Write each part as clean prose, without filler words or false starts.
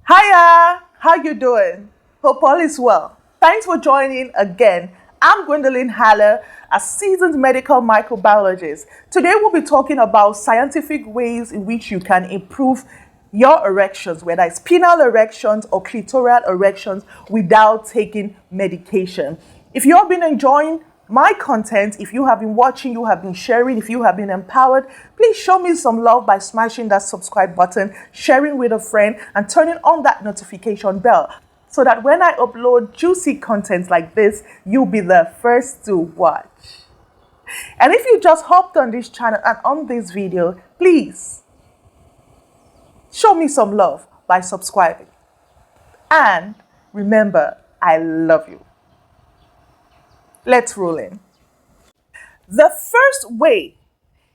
Hiya, how you doing? Hope all is well. Thanks for joining again. I'm Gwendolyne Halle, a seasoned medical microbiologist. Today we'll be talking about scientific ways in which you can improve your erections, whether it's penile erections or clitoral erections, without taking medication. If you have been enjoying my content, if you have been watching, you have been sharing, if you have been empowered, please show me some love by smashing that subscribe button, sharing with a friend, and turning on that notification bell so that when I upload juicy content like this, you'll be the first to watch. And if you just hopped on this channel and on this video, please show me some love by subscribing. And remember, I love you. Let's roll in. The first way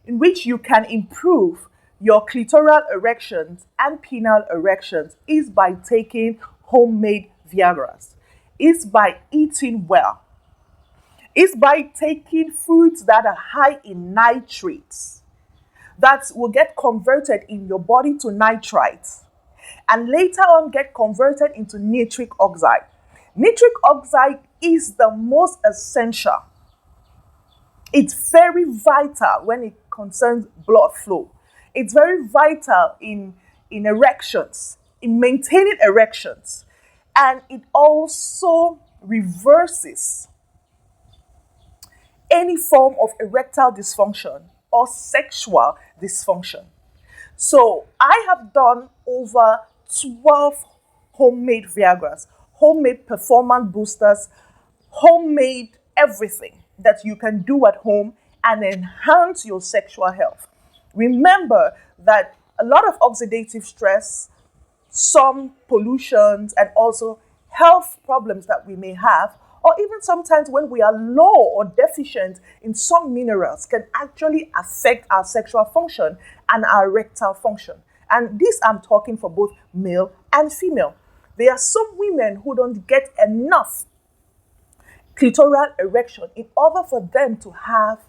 in which you can improve your clitoral erections and penile erections is by taking homemade Viagra's. Is by eating well. Is by taking foods that are high in nitrates that will get converted in your body to nitrites and later on get converted into nitric oxide. Nitric oxide is the most essential. It's very vital when it concerns blood flow. It's very vital in erections, in maintaining erections. And it also reverses any form of erectile dysfunction or sexual dysfunction. So I have done over 12 homemade Viagra's, homemade performance boosters, homemade everything that you can do at home and enhance your sexual health. Remember that a lot of oxidative stress, some pollutions, and also health problems that we may have, or even sometimes when we are low or deficient in some minerals, can actually affect our sexual function and our erectile function. And this I'm talking for both male and female. There are some women who don't get enough clitoral erection in order for them to have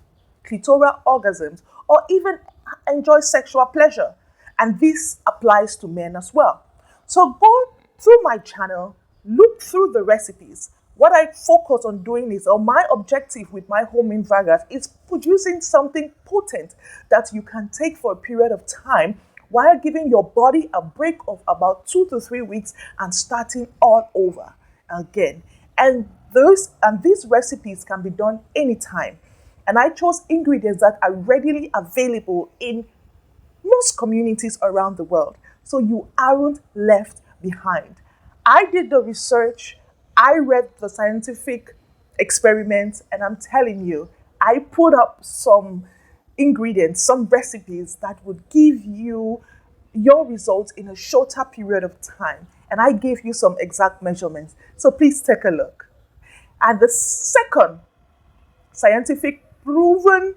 clitoral orgasms or even enjoy sexual pleasure. And this applies to men as well. So go through my channel, look through the recipes. What I focus on doing is, or my objective with my homemade Viagra's is producing something potent that you can take for a period of time while giving your body a break of about 2 to 3 weeks and starting all over again. And these recipes can be done anytime. And I chose ingredients that are readily available in most communities around the world, so you aren't left behind. I did the research, I read the scientific experiments, and I'm telling you, I put up some ingredients, some recipes that would give you your results in a shorter period of time. And I gave you some exact measurements. So please take a look. And the second scientific proven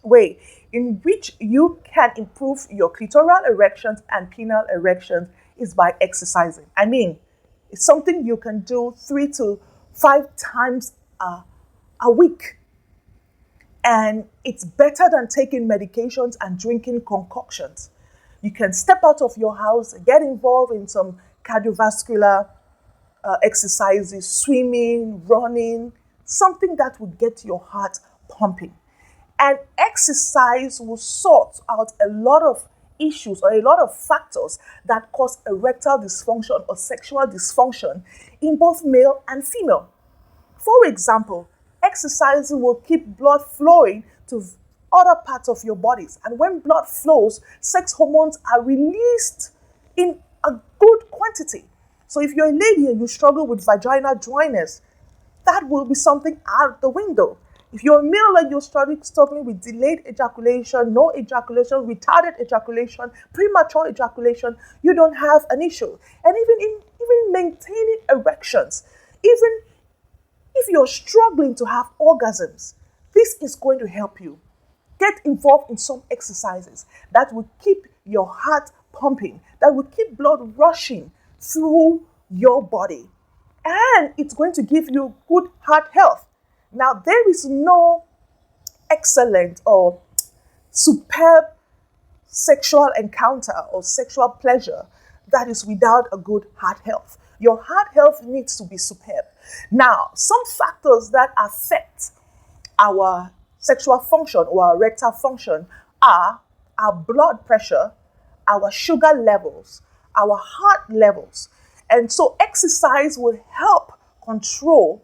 way in which you can improve your clitoral erections and penile erections is by exercising. I mean, it's something you can do 3 to 5 times a week. And it's better than taking medications and drinking concoctions. You can step out of your house, get involved in some cardiovascular exercises, swimming, running, something that would get your heart pumping. And exercise will sort out a lot of issues or a lot of factors that cause erectile dysfunction or sexual dysfunction in both male and female. For example, exercising will keep blood flowing to other parts of your bodies. And when blood flows, sex hormones are released in a good quantity. So if you're a lady and you struggle with vaginal dryness, that will be something out the window. If you're a male and you're struggling with delayed ejaculation, no ejaculation, retarded ejaculation, premature ejaculation, you don't have an issue. And even maintaining erections, even if you're struggling to have orgasms, this is going to help you. Get involved in some exercises that will keep your heart pumping, that will keep blood rushing through your body. And it's going to give you good heart health. Now, there is no excellent or superb sexual encounter or sexual pleasure that is without a good heart health. Your heart health needs to be superb. Now, some factors that affect our sexual function or our erectile function are our blood pressure, our sugar levels, our heart levels. And so exercise will help control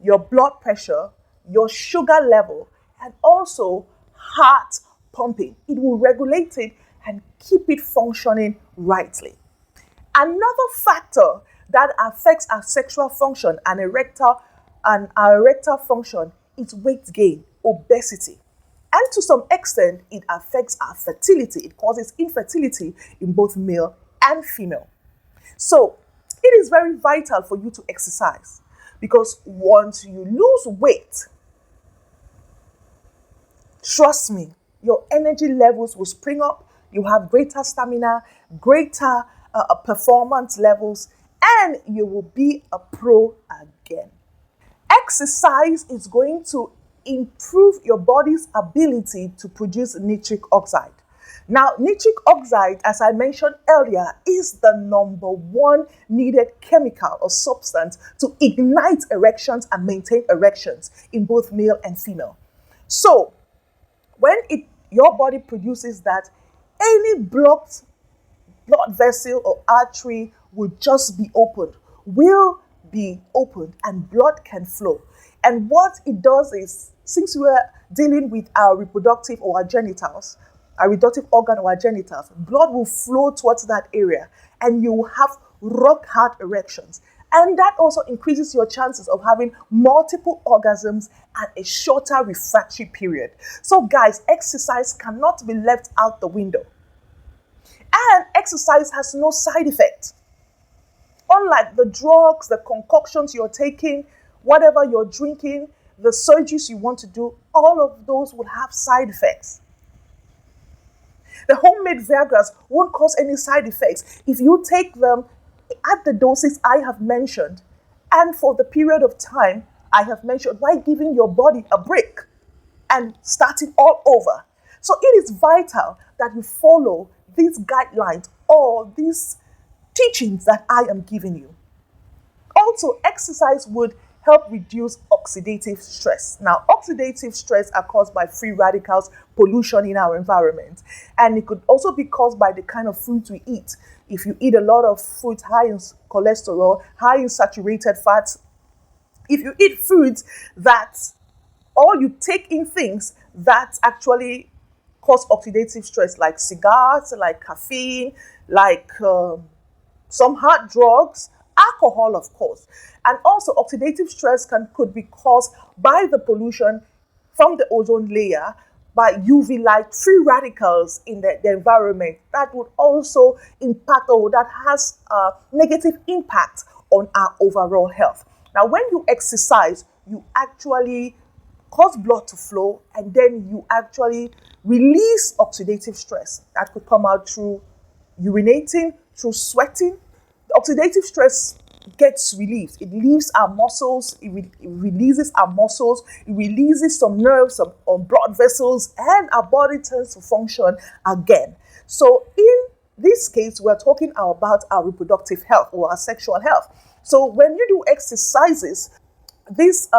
your blood pressure, your sugar level, and also heart pumping. It will regulate it and keep it functioning rightly. Another factor that affects our sexual function and our erectile function is weight gain, obesity. And to some extent, it affects our fertility. It causes infertility in both male and female. So it is very vital for you to exercise, because once you lose weight, trust me, your energy levels will spring up. You have greater stamina, greater performance levels, and you will be a pro again. Exercise is going to improve your body's ability to produce nitric oxide. Now, nitric oxide, as I mentioned earlier, is the number one needed chemical or substance to ignite erections and maintain erections in both male and female. So, when your body produces that, any blocked blood vessel or artery will just be opened, and blood can flow. And what it does is, since we are dealing with our reproductive or our genitals, our reproductive organ or our genitals, blood will flow towards that area and you will have rock hard erections. And that also increases your chances of having multiple orgasms and a shorter refractory period. So guys, exercise cannot be left out the window. And exercise has no side effect. Unlike the drugs, the concoctions you're taking, whatever you're drinking, the surgeries you want to do, all of those will have side effects. The homemade Viagras won't cause any side effects if you take them at the doses I have mentioned and for the period of time I have mentioned, while giving your body a break and starting all over. So it is vital that you follow these guidelines or these teachings that I am giving you. Also, exercise would help reduce oxidative stress. Now, oxidative stress are caused by free radicals, pollution in our environment. And it could also be caused by the kind of foods we eat. If you eat a lot of foods high in cholesterol, high in saturated fats, if you eat foods or you take in things that actually cause oxidative stress, like cigars, like caffeine, like some hard drugs, alcohol, of course. And also oxidative stress could be caused by the pollution from the ozone layer, by UV light, free radicals in the environment. That would also impact, or that has a negative impact on our overall health. Now, when you exercise, you actually cause blood to flow, and then you actually release oxidative stress. That could come out through urinating, through sweating. The oxidative stress gets relieved. It leaves our muscles, it releases our muscles, it releases some nerves, some blood vessels, and our body turns to function again. So in this case, we're talking about our reproductive health or our sexual health. So when you do exercises, this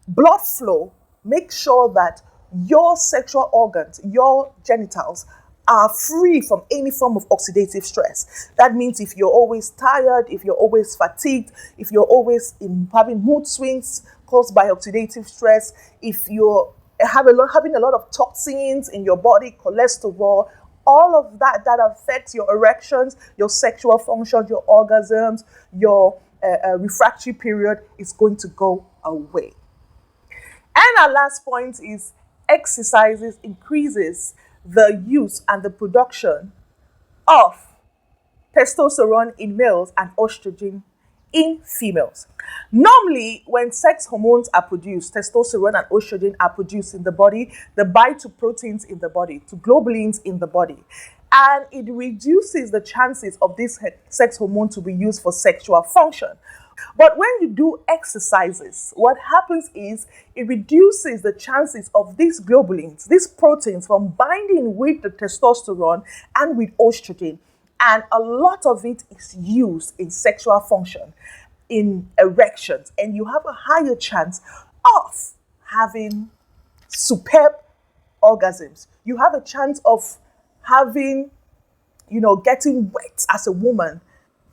blood flow makes sure that your sexual organs, your genitals, are free from any form of oxidative stress. That means if you're always tired, if you're always fatigued, if you're always having mood swings caused by oxidative stress, if you're having a lot of toxins in your body, cholesterol, all of that affects your erections, your sexual function, your orgasms, your refractory period is going to go away. And our last point is exercises increases the use and the production of testosterone in males and estrogen in females. Normally, when sex hormones are produced, testosterone and estrogen are produced in the body, they bind to proteins in the body, to globulins in the body. And it reduces the chances of this sex hormone to be used for sexual function. But when you do exercises, what happens is it reduces the chances of these globulins, these proteins, from binding with the testosterone and with estrogen. And a lot of it is used in sexual function, in erections, and you have a higher chance of having superb orgasms. You have a chance of having, getting wet as a woman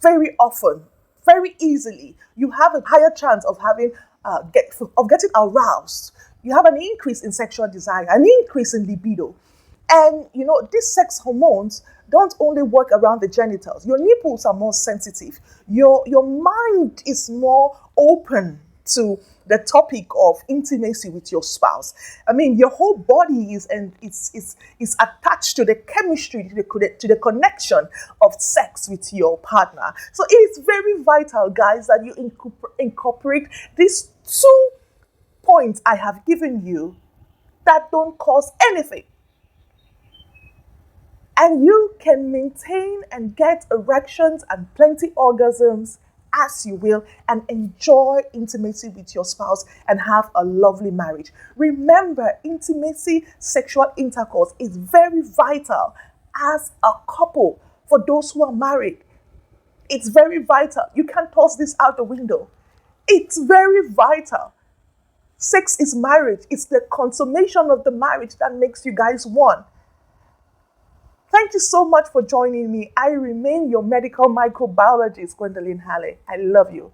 very often, very easily. You have a higher chance of having of getting aroused. You have an increase in sexual desire, an increase in libido. And these sex hormones don't only work around the genitals. Your nipples are more sensitive. Your mind is more open to the topic of intimacy with your spouse. I mean, your whole body is attached to the chemistry, to the connection of sex with your partner. So it is very vital, guys, that you incorporate these 2 points I have given you that don't cost anything. And you can maintain and get erections and plenty orgasms as you will, and enjoy intimacy with your spouse and have a lovely marriage. Remember, intimacy, sexual intercourse is very vital as a couple for those who are married. It's very vital. You can't toss this out the window. It's very vital. Sex is marriage. It's the consummation of the marriage that makes you guys one. Thank you so much for joining me. I remain your medical microbiologist, Gwendolyne Halle. I love you.